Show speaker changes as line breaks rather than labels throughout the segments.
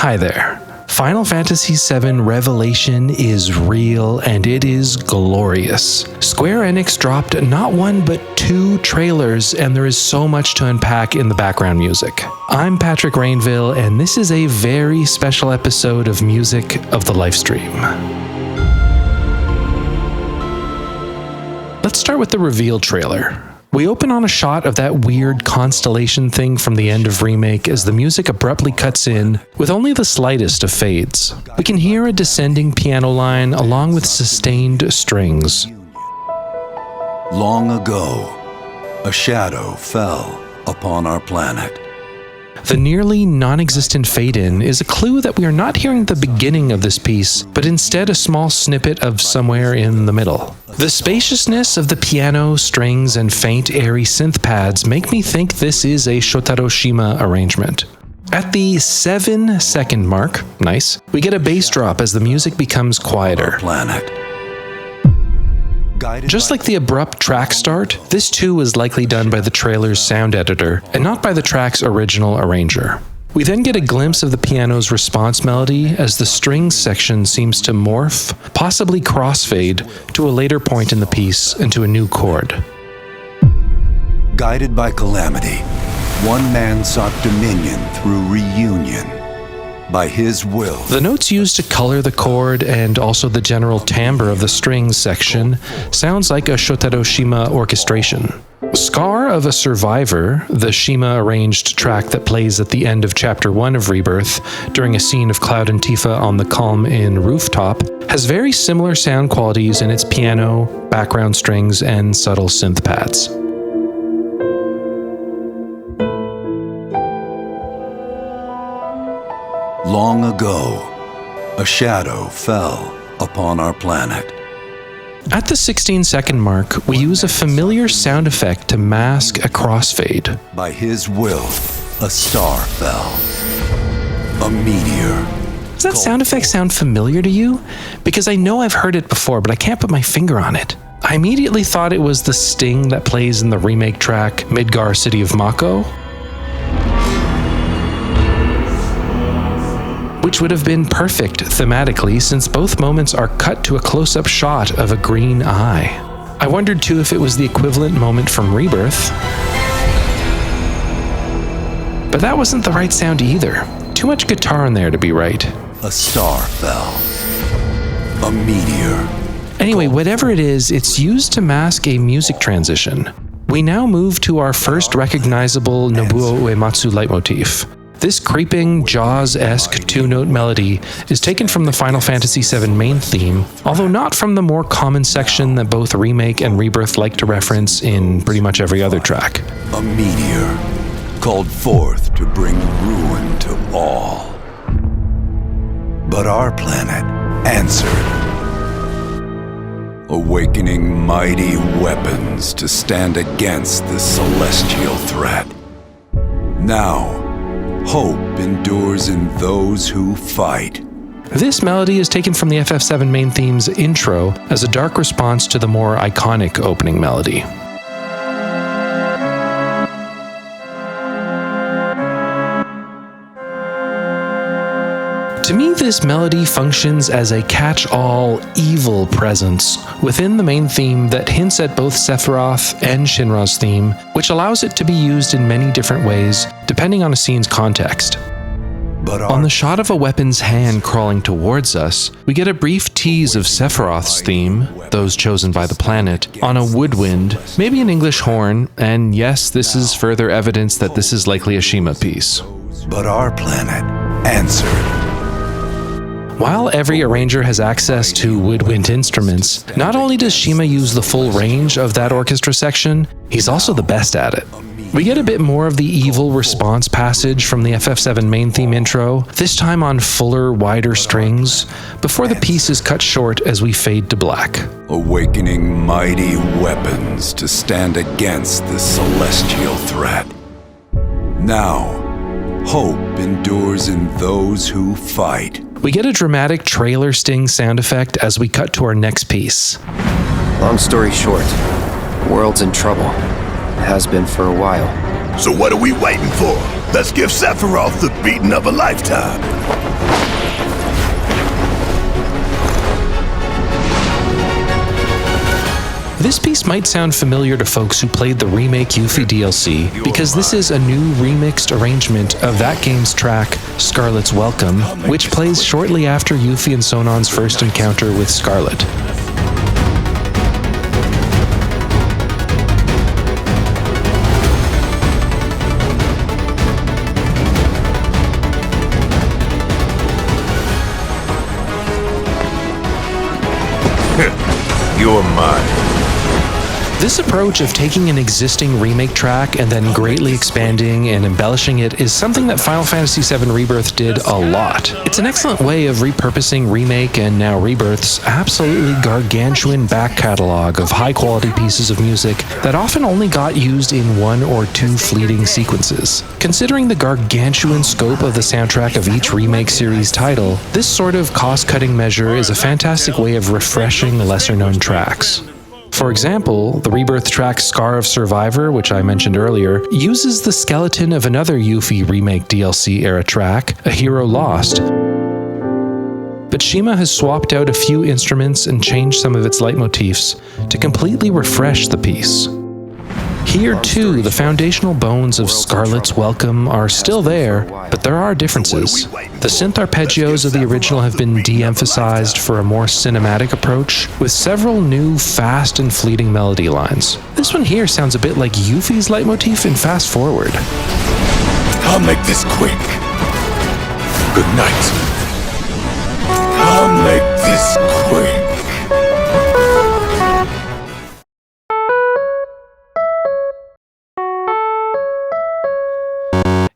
Hi there. Final Fantasy VII Revelation is real and it is glorious. Square Enix dropped not one but 2 trailers, and there is so much to unpack in the background music. I'm Patrick Rainville, and this is a very special episode of Music of the Lifestream. Let's start with the reveal trailer. We open on a shot of that weird constellation thing from the end of Remake as the music abruptly cuts in with only the slightest of fades. We can hear a descending piano line along with sustained strings.
Long ago, a shadow fell upon our planet.
The nearly non-existent fade-in is a clue that we are not hearing the beginning of this piece, but instead a small snippet of somewhere in the middle. The spaciousness of the piano, strings, and faint, airy synth pads make me think this is a Shotaro Shima arrangement. At the 7-second mark, nice, we get a bass drop as the music becomes quieter. Just like the abrupt track start, this too was likely done by the trailer's sound editor, and not by the track's original arranger. We then get a glimpse of the piano's response melody as the strings section seems to morph, possibly crossfade, to a later point in the piece and to a new chord.
Guided by calamity, one man sought dominion through reunion. By his will.
The notes used to color the chord and also the general timbre of the strings section sounds like a Shotaro Shima orchestration. Scar of a Survivor, the Shima-arranged track that plays at the end of Chapter 1 of Rebirth during a scene of Cloud and Tifa on the Calm Inn rooftop, has very similar sound qualities in its piano, background strings, and subtle synth pads.
Long ago, a shadow fell upon our planet.
At the 16-second mark, we use a familiar sound effect to mask a crossfade.
By his will, a star fell. A meteor.
Does that sound effect sound familiar to you? Because I know I've heard it before, but I can't put my finger on it. I immediately thought it was the sting that plays in the remake track Midgar City of Mako, which would have been perfect thematically since both moments are cut to a close-up shot of a green eye. I wondered too if it was the equivalent moment from Rebirth, but that wasn't the right sound either. Too much guitar in there to be right.
A star fell. A meteor.
Anyway, whatever it is, it's used to mask a music transition. We now move to our first recognizable Nobuo Uematsu leitmotif. This creeping, Jaws-esque 2-note melody is taken from the Final Fantasy VII main theme, although not from the more common section that both Remake and Rebirth like to reference in pretty much every other track.
A meteor called forth to bring ruin to all. But our planet answered, awakening mighty weapons to stand against this celestial threat. Now, hope endures in those who fight.
This melody is taken from the FF7 main theme's intro as a dark response to the more iconic opening melody. To me, this melody functions as a catch-all evil presence within the main theme that hints at both Sephiroth and Shinra's theme, which allows it to be used in many different ways, depending on a scene's context. On the shot of a weapon's hand crawling towards us, we get a brief tease of Sephiroth's theme, those chosen by the planet, on a woodwind, maybe an English horn, and yes, this is further evidence that this is likely a Shima piece.
But our planet answered.
While every arranger has access to woodwind instruments, not only does Shima use the full range of that orchestra section, he's also the best at it. We get a bit more of the evil response passage from the FF7 main theme intro, this time on fuller, wider strings, before the piece is cut short as we fade to black.
Awakening mighty weapons to stand against this celestial threat. Now, hope endures in those who fight.
We get a dramatic trailer sting sound effect as we cut to our next piece.
Long story short, the world's in trouble. Has been for a while.
So what are we waiting for? Let's give Sephiroth the beating of a lifetime.
This piece might sound familiar to folks who played the remake Yuffie DLC, because this is a new remixed arrangement of that game's track, Scarlet's Welcome, which plays shortly after Yuffie and Sonon's first encounter with Scarlet.
You're mine.
This approach of taking an existing remake track and then greatly expanding and embellishing it is something that Final Fantasy VII Rebirth did a lot. It's an excellent way of repurposing Remake and now Rebirth's absolutely gargantuan back catalog of high-quality pieces of music that often only got used in one or two fleeting sequences. Considering the gargantuan scope of the soundtrack of each Remake series title, this sort of cost-cutting measure is a fantastic way of refreshing lesser-known tracks. For example, the Rebirth track Scar of Survivor, which I mentioned earlier, uses the skeleton of another Yuffie Remake DLC era track, A Hero Lost. But Shima has swapped out a few instruments and changed some of its leitmotifs to completely refresh the piece. Here too, the foundational bones of Scarlet's Welcome are still there, but there are differences. The synth arpeggios of the original have been de-emphasized for a more cinematic approach, with several new fast and fleeting melody lines. This one here sounds a bit like Yuffie's leitmotif in Fast Forward.
I'll make this quick. Good night. I'll make this quick.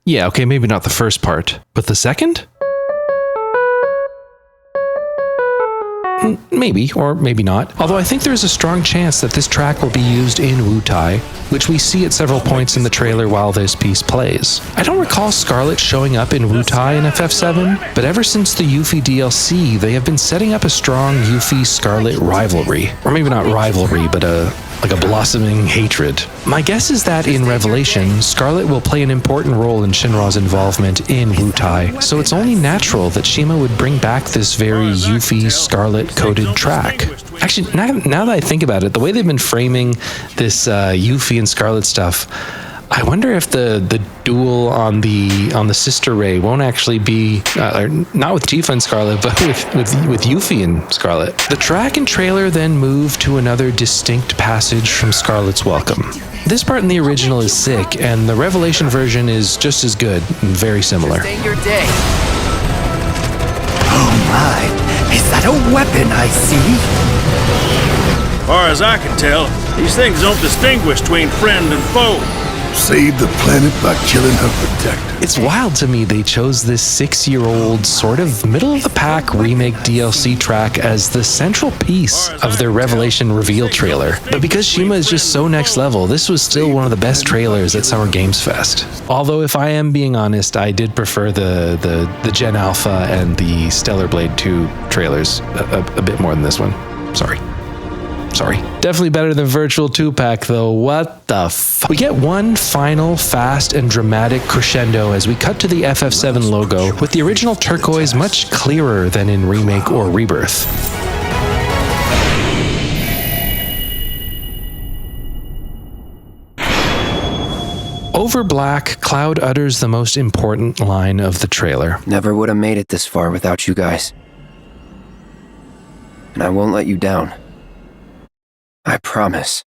Yeah, okay, maybe not the first part, but the second? Maybe, or maybe not. Although I think there's a strong chance that this track will be used in Wutai, which we see at several points in the trailer while this piece plays. I don't recall Scarlet showing up in Wutai in FF7, but ever since the Yuffie DLC, they have been setting up a strong Yuffie-Scarlet rivalry. Or maybe not rivalry, but like a blossoming hatred. My guess is that in Revelation, Scarlet will play an important role in Shinra's involvement in Wutai, so it's only natural that Shima would bring back this very Yuffie-Scarlet-coded track. Actually, now that I think about it, the way they've been framing this Yuffie and Scarlet stuff, I wonder if the duel on the Sister Ray won't actually be not with Tifa and Scarlet, but with Yuffie and Scarlet. The track and trailer then move to another distinct passage from Scarlet's Welcome. This part in the original is sick, and the Revelation version is just as good and very similar.
Your day.
Oh my, is that a weapon I see?
As far as I can tell, these things don't distinguish between friend and foe.
Save the planet by killing her protector.
It's wild to me they chose this 6-year-old sort of middle-of-the-pack remake DLC track as the central piece of their Revelation reveal trailer. But because Shima is just so next level, this was still one of the best trailers at Summer Games Fest. Although if I am being honest, I did prefer the Gen Alpha and the Stellar Blade 2 trailers a bit more than this one. Sorry. Definitely better than Virtual 2-Pack though. What the f? We get one final, fast, and dramatic crescendo as we cut to the FF7 logo, with the original turquoise much clearer than in Remake or Rebirth. Over black, Cloud utters the most important line of the trailer.
Never would have made it this far without you guys. And I won't let you down. I promise.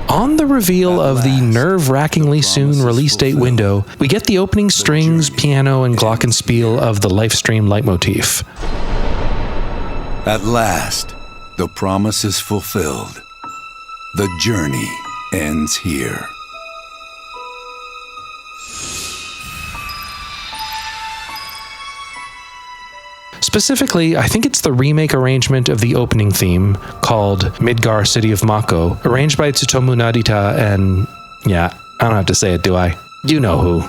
On the reveal of the nerve-wrackingly soon release date window, we get the opening strings, piano, and glockenspiel of the Lifestream leitmotif.
At last, the promise is fulfilled. The journey ends here.
Specifically, I think it's the remake arrangement of the opening theme, called Midgar City of Mako, arranged by Tsutomu Narita and... yeah, I don't have to say it, do I? You know who.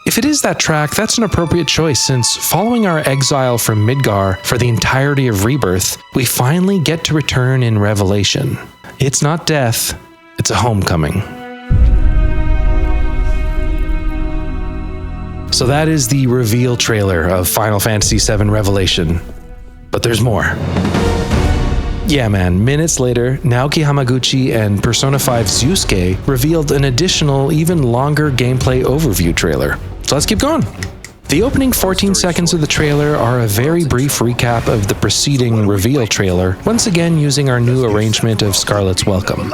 If it is that track, that's an appropriate choice since, following our exile from Midgar for the entirety of Rebirth, we finally get to return in Revelation. It's not death, it's a homecoming. So that is the reveal trailer of Final Fantasy VII Revelation. But there's more. Yeah, man, minutes later, Naoki Hamaguchi and Persona 5 Zusuke revealed an additional, even longer gameplay overview trailer. So let's keep going. The opening 14 seconds of the trailer are a very brief recap of the preceding reveal trailer, once again using our new arrangement of Scarlet's Welcome.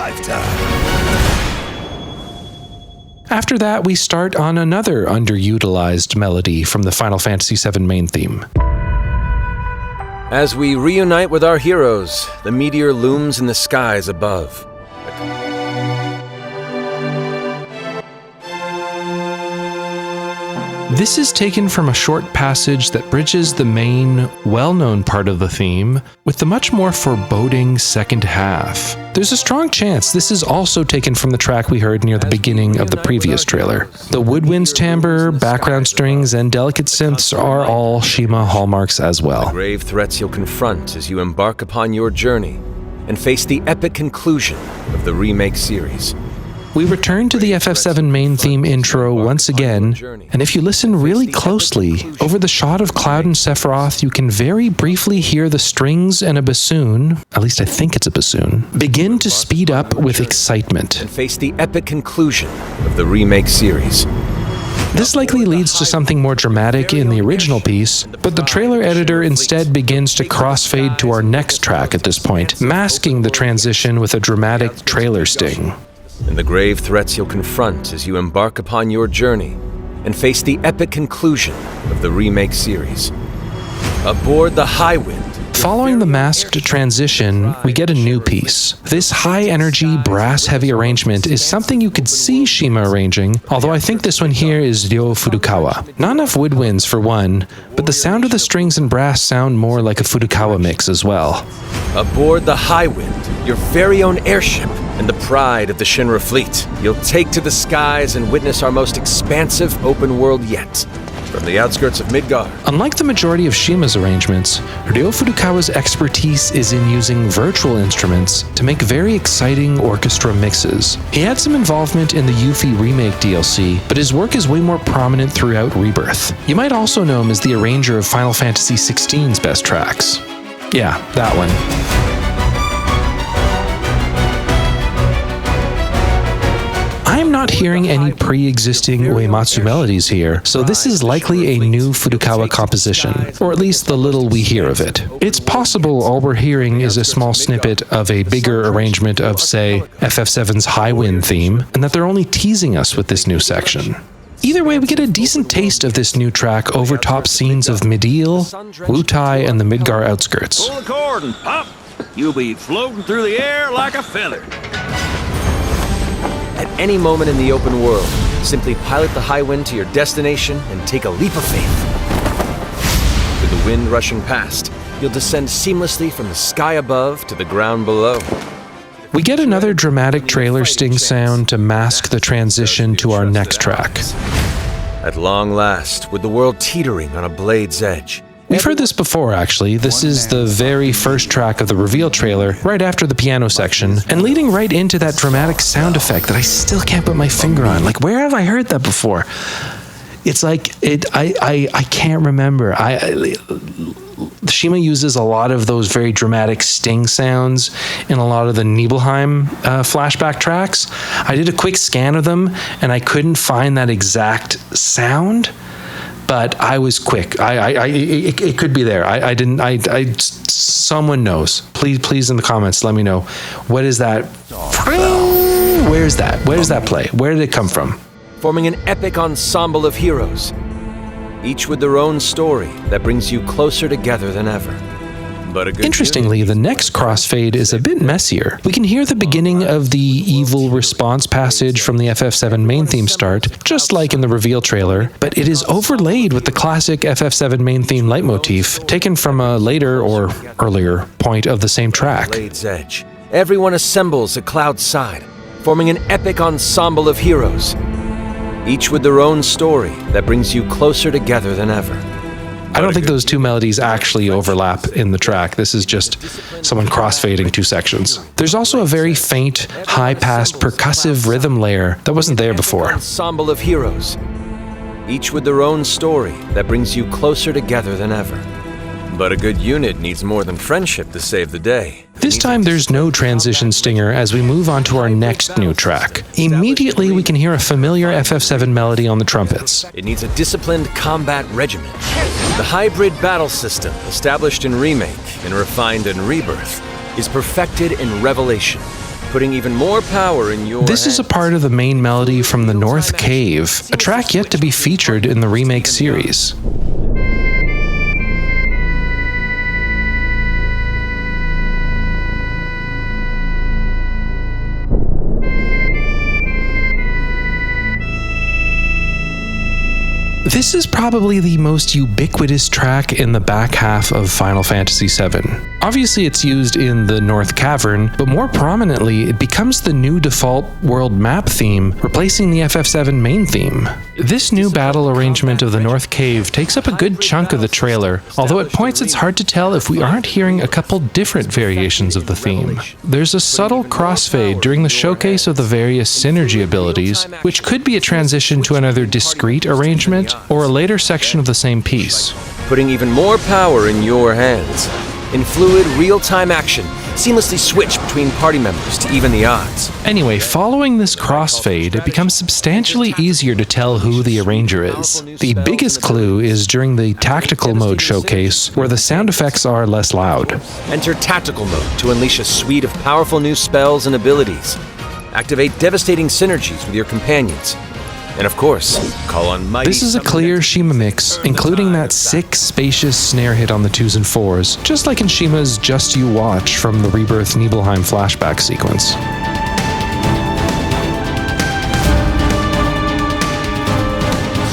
After that, we start on another underutilized melody from the Final Fantasy VII main theme.
As we reunite with our heroes, the meteor looms in the skies above.
This is taken from a short passage that bridges the main, well-known part of the theme with the much more foreboding second half. There's a strong chance this is also taken from the track we heard near the beginning of the previous trailer. The woodwind's timbre, background strings, and delicate synths are all Shima hallmarks as well.
The grave threats you'll confront as you embark upon your journey and face the epic conclusion of the remake series.
We return to the FF7 main theme intro once again, and if you listen really closely, over the shot of Cloud and Sephiroth, you can very briefly hear the strings and a bassoon, at least I think it's a bassoon, begin to speed up with excitement.
And face the epic conclusion of the remake series.
This likely leads to something more dramatic in the original piece, but the trailer editor instead begins to crossfade to our next track at this point, masking the transition with a dramatic trailer sting.
And the grave threats you'll confront as you embark upon your journey and face the epic conclusion of the remake series. Aboard the Highwind.
Following the masked transition, we get a new piece. This high-energy, brass-heavy arrangement is something you could see Shima arranging, although I think this one here is Ryo Furukawa. Not enough woodwinds for one, but the sound of the strings and brass sound more like a Furukawa mix as well.
Aboard the Highwind, your very own airship, and the pride of the Shinra fleet, you'll take to the skies and witness our most expansive open world yet. From the outskirts of Midgar.
Unlike the majority of Shima's arrangements, Ryo Furukawa's expertise is in using virtual instruments to make very exciting orchestra mixes. He had some involvement in the Yuffie Remake DLC, but his work is way more prominent throughout Rebirth. You might also know him as the arranger of Final Fantasy XVI's best tracks. Yeah, that one. I'm not hearing any pre-existing Uematsu melodies here, so this is likely a new Furukawa composition, or at least the little we hear of it. It's possible all we're hearing is a small snippet of a bigger arrangement of, say, FF7's Highwind theme, and that they're only teasing us with this new section. Either way, we get a decent taste of this new track over top scenes of Mideel, Wutai, and the Midgar outskirts.
Pull the cord and pop. You'll be floating through the air like a feather.
At any moment in the open world, simply pilot the Highwind to your destination and take a leap of faith. With the wind rushing past, you'll descend seamlessly from the sky above to the ground below.
We get another dramatic trailer sting sound to mask the transition to our next track.
At long last, with the world teetering on a blade's edge.
We've heard this before, actually. This is the very first track of the reveal trailer, right after the piano section, and leading right into that dramatic sound effect that I still can't put my finger on. Like, where have I heard that before? It's like, I can't remember. Shima uses a lot of those very dramatic sting sounds in a lot of the Nibelheim flashback tracks. I did a quick scan of them, and I couldn't find that exact sound. But I was quick. It could be there. I didn't. Someone knows. Please in the comments, let me know. What is that? Where is that? Where does that play? Where did it come from?
Forming an epic ensemble of heroes, each with their own story that brings you closer together than ever.
Interestingly, the next crossfade is a bit messier. We can hear the beginning of the evil response passage from the FF7 main theme start, just like in the reveal trailer, but it is overlaid with the classic FF7 main theme leitmotif, taken from a later or earlier point of the same track.
Blade's edge. Everyone assembles at Cloud's side, forming an epic ensemble of heroes, each with their own story that brings you closer together than ever.
I don't think those two melodies actually overlap in the track. This is just someone crossfading two sections. There's also a very faint, high-passed percussive rhythm layer that wasn't there before.
Ensemble of heroes, each with their own story that brings you closer together than ever. But a good unit needs more than friendship to save the day.
This time there's no transition stinger as we move on to our next new track. Immediately we can hear a familiar FF7 melody on the trumpets.
It needs a disciplined combat regimen. The hybrid battle system, established in Remake and refined in Rebirth, is perfected in Revelation, putting even more power in your
This is a part of the main melody from the North Cave, a track yet to be featured in the Remake series. This is probably the most ubiquitous track in the back half of Final Fantasy VII. Obviously it's used in the North Cavern, but more prominently it becomes the new default world map theme, replacing the FF7 main theme. This new battle arrangement of the North Cave takes up a good chunk of the trailer, although at points it's hard to tell if we aren't hearing a couple different variations of the theme. There's a subtle crossfade during the showcase of the various synergy abilities, which could be a transition to another discrete arrangement, or a later section of the same piece.
Putting even more power in your hands. In fluid, real-time action, seamlessly switch between party members to even the odds.
Anyway, following this crossfade, it becomes substantially easier to tell who the arranger is. The biggest clue is during the tactical mode showcase, where the sound effects are less loud.
Enter tactical mode to unleash a suite of powerful new spells and abilities. Activate devastating synergies with your companions. And of course, call on mighty...
This is a clear Shima mix, including that sick, spacious snare hit on the 2s and 4s, just like in Shima's Just You Watch from the Rebirth Nibelheim flashback sequence.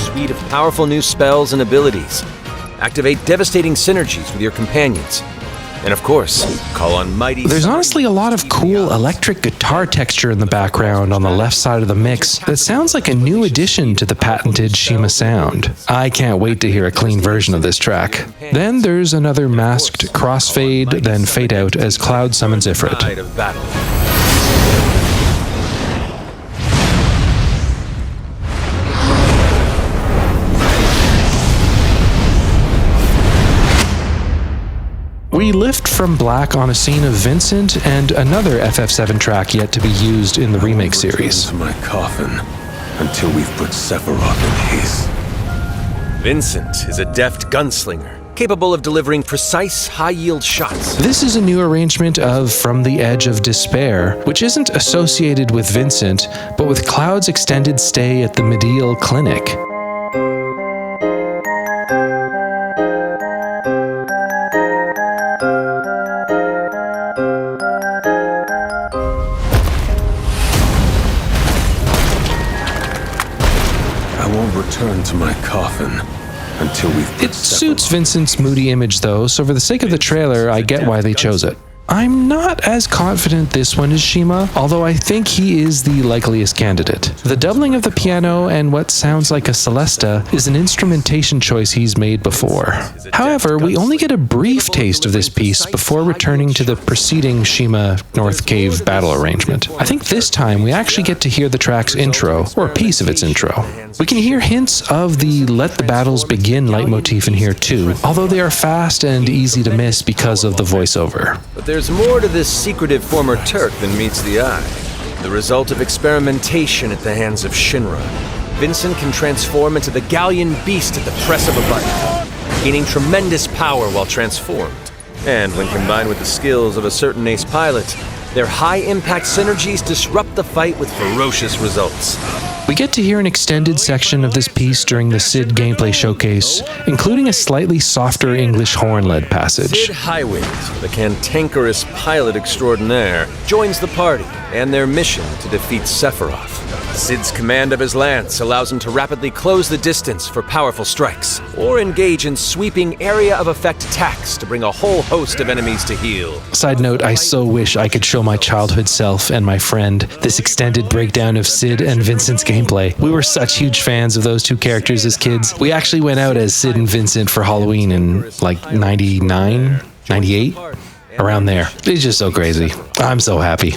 Suite of powerful new spells and abilities. Activate devastating synergies with your companions. And of course, call on mighty...
There's honestly a lot of cool electric guitar texture in the background on the left side of the mix that sounds like a new addition to the patented Shima sound. I can't wait to hear a clean version of this track. Then there's another masked crossfade, then fade out as Cloud summons Ifrit.
Night of battle.
We lift from black on a scene of Vincent and another FF7 track yet to be used in the remake series.
To my coffin until we've put Sephiroth in his.
Vincent is a deft gunslinger, capable of delivering precise, high-yield shots.
This is a new arrangement of From the Edge of Despair, which isn't associated with Vincent, but with Cloud's extended stay at the Medial Clinic.
Return to my coffin until we've put
It suits Vincent's moody image though, so for the sake of the trailer, I get why they chose it. I'm not as confident this one is Shima, although I think he is the likeliest candidate. The doubling of the piano and what sounds like a Celesta is an instrumentation choice he's made before. However, we only get a brief taste of this piece before returning to the preceding Shima North Cave battle arrangement. I think this time we actually get to hear the track's intro, or a piece of its intro. We can hear hints of the Let the Battles Begin leitmotif in here too, although they are fast and easy to miss because of the voiceover.
But there's more to this secretive former Turk than meets the eye. The result of experimentation at the hands of Shinra. Vincent can transform into the Galleon beast at the press of a button, gaining tremendous power while transformed. And when combined with the skills of a certain ace pilot, their high-impact synergies disrupt the fight with ferocious results.
We get to hear an extended section of this piece during the Cid gameplay showcase, including a slightly softer English horn-led passage.
Cid Highwind, the cantankerous pilot extraordinaire, joins the party and their mission to defeat Sephiroth. Cid's command of his lance allows him to rapidly close the distance for powerful strikes, or engage in sweeping area of effect attacks to bring a whole host of enemies to heel.
Side note, I so wish I could show my childhood self and my friend this extended breakdown of Cid and Vincent's gameplay. We were such huge fans of those two characters as kids. We actually went out as Cid and Vincent for Halloween in like 99, 98. Around there. It's just so crazy. I'm so happy.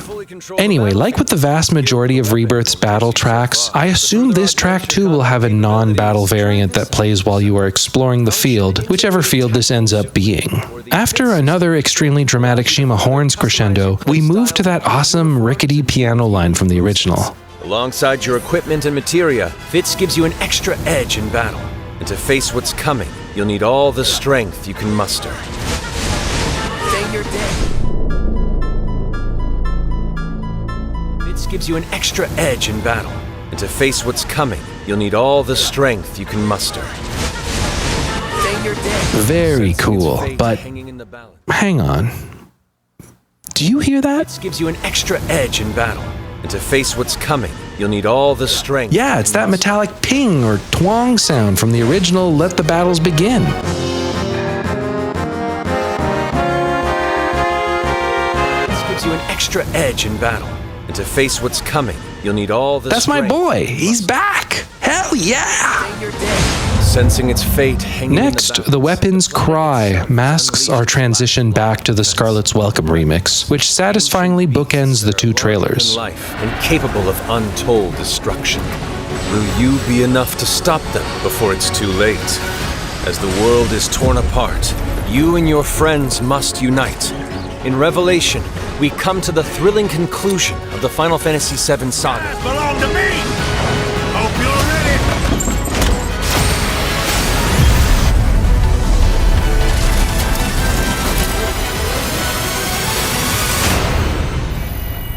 Anyway, like with the vast majority of Rebirth's battle tracks, I assume this track too will have a non-battle variant that plays while you are exploring the field, whichever field this ends up being. After another extremely dramatic Shima horns crescendo, we move to that awesome rickety piano line from the original.
Alongside your equipment and materia, Fitz gives you an extra edge in battle. And to face what's coming, you'll need all the strength you can muster. Say you're dead. Fitz gives you an extra edge in battle. And to face what's coming, you'll need all the strength you can muster. Say you're dead.
Very cool, but hang on. Do you hear that?
Fitz gives you an extra edge in battle. And to face what's coming, you'll need all the strength.
Yeah, it's that metallic ping or twang sound from the original Let the Battles Begin.
This gives you an extra edge in battle. And to face what's coming, you'll need all the
That's
strength.
my boy. He's back. Hell yeah.
Sensing its fate hanging
Next,
in the
the weapon's cry masks our transition back to the Scarlet's Welcome remix, which satisfyingly bookends the two trailers.
life and capable of untold destruction. Will you be enough to stop them before it's too late? As the world is torn apart, you and your friends must unite. In Revelation, we come to the thrilling conclusion of the Final Fantasy VII saga.
Belong to me! Hope you're ready!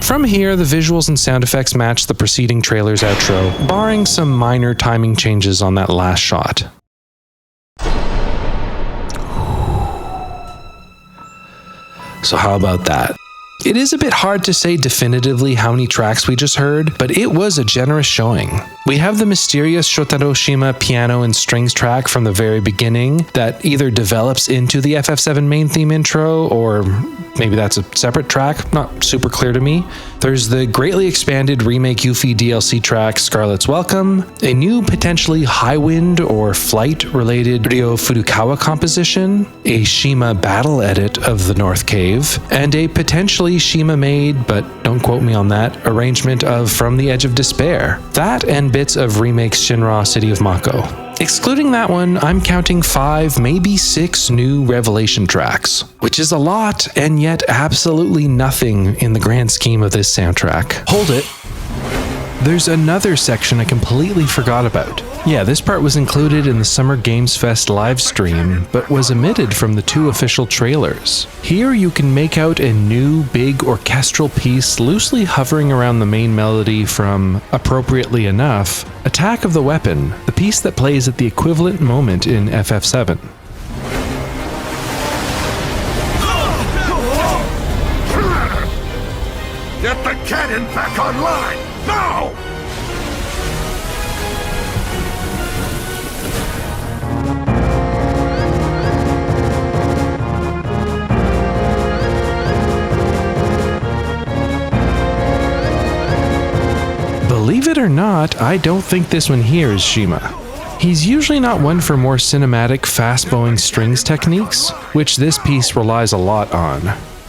From here, the visuals and sound effects match the preceding trailer's outro, barring some minor timing changes on that last shot. So how about that? It is a bit hard to say definitively how many tracks we just heard, but it was a generous showing. We have the mysterious Shotaro Shima piano and strings track from the very beginning that either develops into the FF7 main theme intro, or maybe that's a separate track, not super clear to me. There's the greatly expanded remake Yuffie DLC track Scarlet's Welcome, a new potentially Highwind or Flight-related Ryo Furukawa composition, a Shima battle edit of the North Cave, and a potentially Shima-made, but don't quote me on that, arrangement of From the Edge of Despair. That and bits of remakes Shinra City of Mako. Excluding that one, I'm counting 5, maybe 6 new Revelation tracks, which is a lot and yet absolutely nothing in the grand scheme of this soundtrack. Hold it. There's another section I completely forgot about. Yeah, this part was included in the Summer Games Fest live stream, but was omitted from the 2 official trailers. Here you can make out a new big orchestral piece loosely hovering around the main melody from, appropriately enough, Attack of the Weapon, the piece that plays at the equivalent moment in FF7.
Get the cannon back online! Now!
Believe it or not, I don't think this one here is Shima. He's usually not one for more cinematic, fast-bowing strings techniques, which this piece relies a lot on.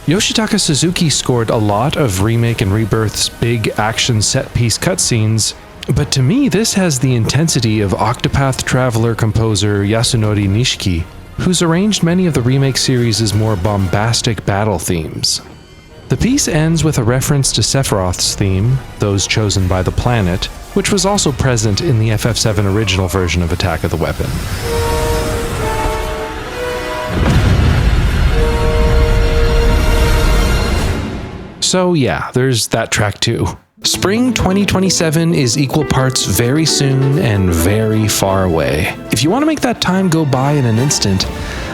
Yoshitaka Suzuki scored a lot of Remake and Rebirth's big action set-piece cutscenes, but to me this has the intensity of Octopath Traveler composer Yasunori Nishiki, who's arranged many of the Remake series' more bombastic battle themes. The piece ends with a reference to Sephiroth's theme, Those Chosen by the Planet, which was also present in the FF7 original version of Attack of the Weapon. So yeah, there's that track too. Spring 2027 is equal parts very soon and very far away. If you want to make that time go by in an instant,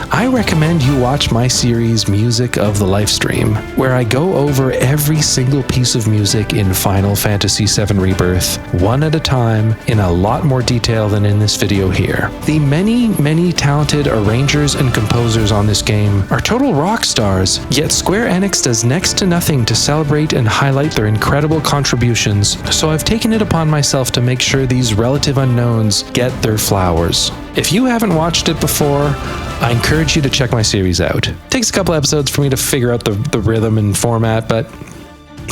I recommend you watch my series Music of the Lifestream, where I go over every single piece of music in Final Fantasy VII Rebirth, one at a time, in a lot more detail than in this video here. The many talented arrangers and composers on this game are total rock stars, yet Square Enix does next to nothing to celebrate and highlight their incredible contributions, so I've taken it upon myself to make sure these relative unknowns get their flowers. If you haven't watched it before, I encourage you to check my series out. It takes a couple episodes for me to figure out the rhythm and format, but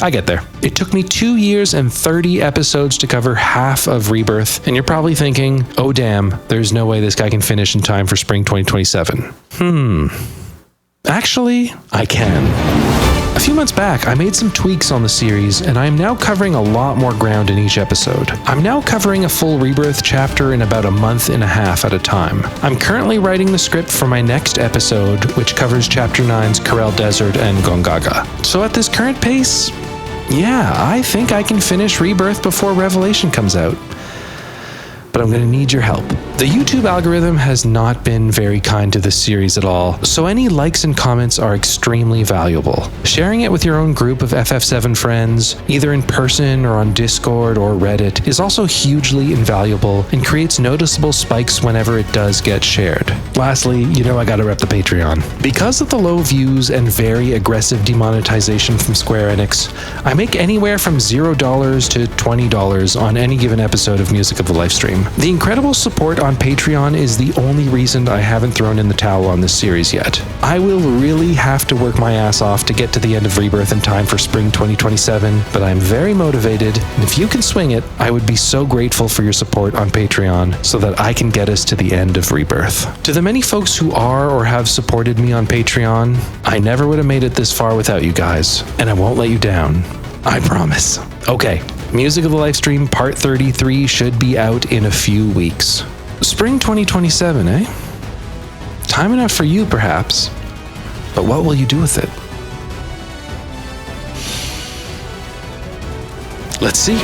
I get there. It took me 2 years and 30 episodes to cover half of Rebirth, and you're probably thinking, oh damn, there's no way this guy can finish in time for spring 2027. Actually, I can. A few months back, I made some tweaks on the series, and I am now covering a lot more ground in each episode. I'm now covering a full Rebirth chapter in about a month and a half at a time. I'm currently writing the script for my next episode, which covers Chapter 9's Corel Desert and Gongaga. So at this current pace, yeah, I think I can finish Rebirth before Revelation comes out. But I'm going to need your help. The YouTube algorithm has not been very kind to this series at all, so any likes and comments are extremely valuable. Sharing it with your own group of FF7 friends, either in person or on Discord or Reddit, is also hugely invaluable and creates noticeable spikes whenever it does get shared. Lastly, you know I gotta rep the Patreon. Because of the low views and very aggressive demonetization from Square Enix, I make anywhere from $0 to $20 on any given episode of Music of the Lifestream. The incredible support on Patreon is the only reason I haven't thrown in the towel on this series yet. I will really have to work my ass off to get to the end of Rebirth in time for spring 2027, but I'm very motivated, and if you can swing it, I would be so grateful for your support on Patreon so that I can get us to the end of Rebirth. To the many folks who are or have supported me on Patreon, I never would have made it this far without you guys, and I won't let you down. I promise. Okay. Music of the Lifestream Part 33 should be out in a few weeks. Spring 2027, eh? Time enough for you, perhaps. But what will you do with it? Let's see.